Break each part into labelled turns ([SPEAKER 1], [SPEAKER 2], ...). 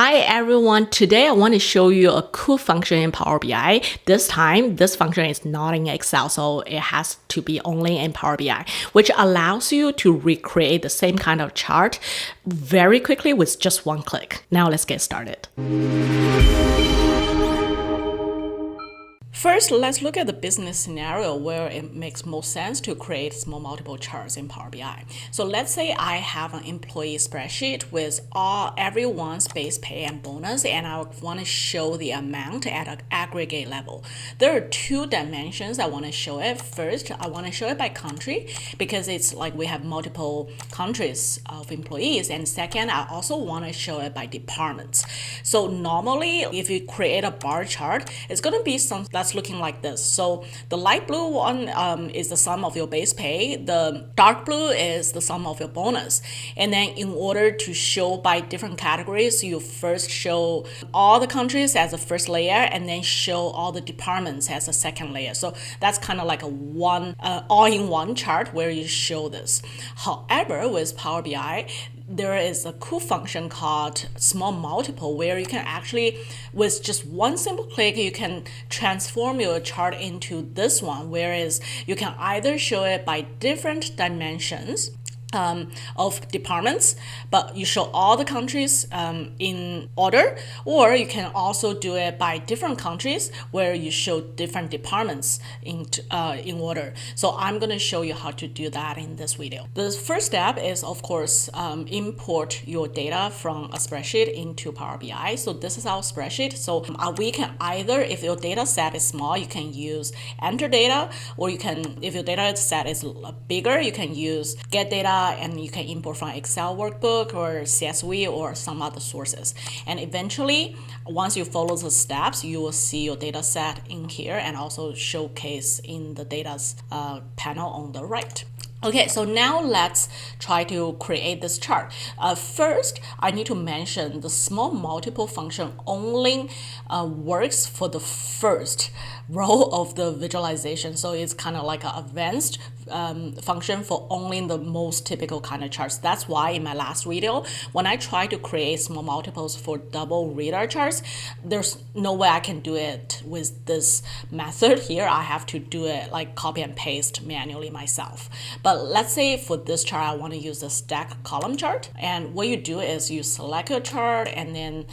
[SPEAKER 1] Hi everyone, today I want to show you a cool function in Power BI. This time, this function is not in Excel, so it has to be only in Power BI, which allows you to recreate the same kind of chart very quickly with just one click. Now let's get started. First, let's look at the business scenario where it makes most sense to create small multiple charts in Power BI. So let's say I have an employee spreadsheet with everyone's base pay and bonus, and I want to show the amount at an aggregate level. There are two dimensions I want to show it. First, I want to show it by country because it's like we have multiple countries of employees. And second, I also want to show it by departments. So normally, if you create a bar chart, it's going to be something that's looking like this. So the light blue one is the sum of your base pay. The dark blue is the sum of your bonus. And then in order to show by different categories, you first show all the countries as a first layer and then show all the departments as a second layer. So that's kind of like a all-in-one chart where you show this. However, with Power BI, there is a cool function called small multiple where you can actually, with just one simple click, you can transform your chart into this one, whereas you can either show it by different dimensions of departments, but you show all the countries in order, or you can also do it by different countries where you show different departments in order. So I'm going to show you how to do that in this video. The first step is, of course, import your data from a spreadsheet into Power BI. So this is our spreadsheet. So we can either, if your data set is small, you can use enter data, or you can, if your data set is bigger, you can use get data, and you can import from Excel workbook or CSV or some other sources. And eventually, once you follow the steps, you will see your data set in here and also showcase in the data's panel on the right. Okay, so now let's try to create this chart. First, I need to mention the small multiple function only works for the first row of the visualization. So it's kind of like an advanced function for only the most typical kind of charts. That's why in my last video, when I try to create small multiples for double radar charts, there's no way I can do it with this method here. I have to do it like copy and paste manually myself. But let's say for this chart, I want to use the stack column chart. And what you do is you select your chart and then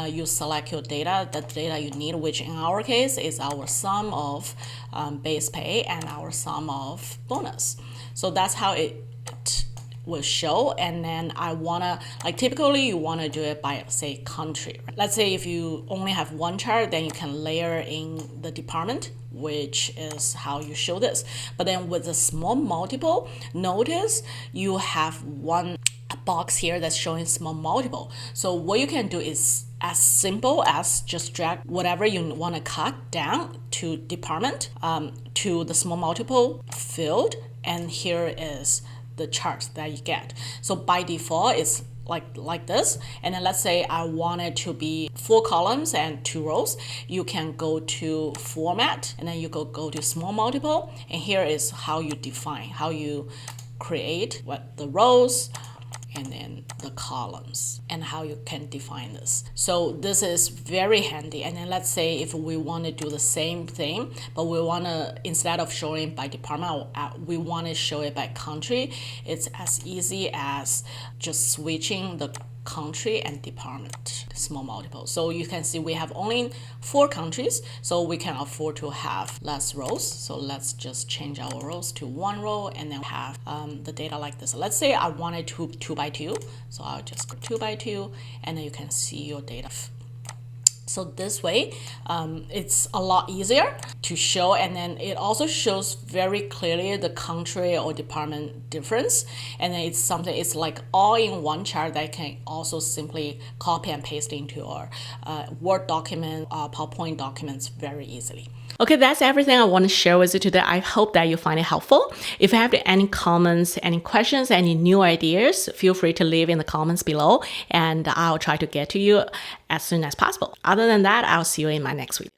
[SPEAKER 1] you select your data, the data you need, which in our case is our sum of base pay and our sum of bonus. So that's how it will show. And then I wanna, like typically you wanna do it by say country. Let's say if you only have one chart, then you can layer in the department, which is how you show this. But then with the small multiple, notice you have one box here that's showing small multiple. So what you can do is as simple as just drag whatever you want to cut down to department to the small multiple field, and here is the chart that you get. So by default it's like this, and then let's say I want it to be 4 columns and 2 rows. You can go to format and then you go to small multiple, and here is how you define, how you create the rows and then the columns, and how you can define this. So this is very handy. And then let's say if we want to do the same thing, but we want to, instead of showing by department, we want to show it by country. It's as easy as just switching the country and department, small multiple. So you can see we have only 4 countries, so we can afford to have less rows. So let's just change our rows to 1 row and then have the data like this. Let's say I wanted to 2 by 2, so I'll just go 2 by 2, and then you can see your data. So this way, it's a lot easier to show, and then it also shows very clearly the country or department difference. And then it's something, it's like all in one chart that can also simply copy and paste into your Word document, PowerPoint documents very easily. Okay, that's everything I want to share with you today. I hope that you find it helpful. If you have any comments, any questions, any new ideas, feel free to leave in the comments below, and I'll try to get to you as soon as possible. Other than that, I'll see you in my next video.